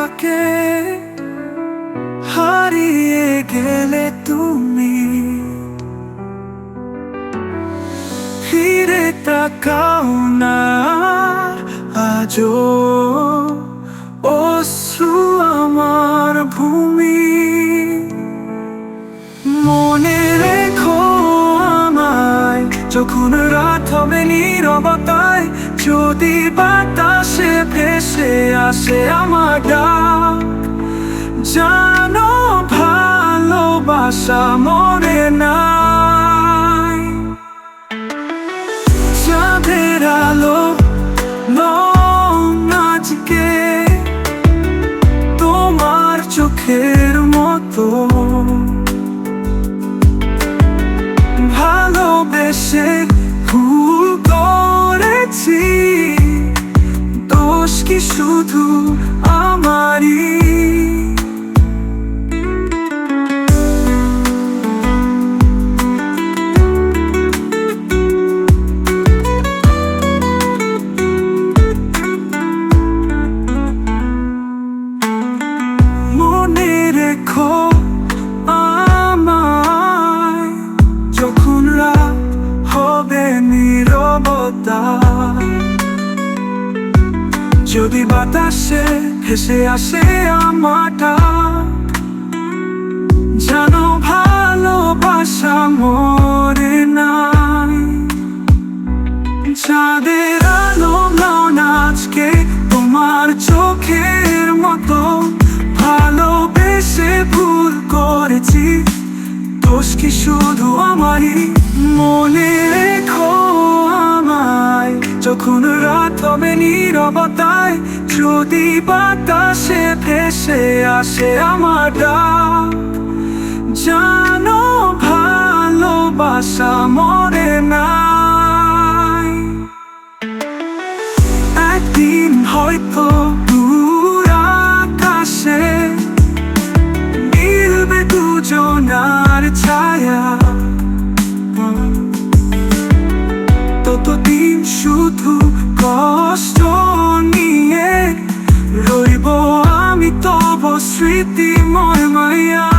থাকে, হারিয়ে গেলে তুমি ফিরে তাকাও না আজও। অশ্রু আমার ভূমি, মনে রেখো আমায় যখন রাত হবে নীরবতায়। যদি বাতাসে ভেসে আসে আমার ডাক, জানো ভালোবাসা মরে নাই। চাঁদের আলো আজকে তোমার চোখের মতো, ভালোবেসে ভুল করেছি, দোষ কি শুধু আমারই? মনে রেখো আমায় যখন রাত হবে নীরবতা। যদি বাতাসে ভেসে আসে আমার ডাক, জানো ভালোবাসা মরে নাই। চাঁদের আলো আজকে তোমার চোখের মতো, ভালোবেসে ভুল করেছি, দোষ কি শুধু আমারই? মনে রেখো আমায় যখন রাত হবে নীরবতায়। যদি বাতাসে ভেসে আসে আমার ডাক, জানো ভালোবাসা মরে নাই। একদিন হয়তো দূর আকাশে মিলবে দুজনার ছায়া, ততদিন শুধু কষ্ট নিয়ে রইব আমি তব স্মৃতিময় মায়া।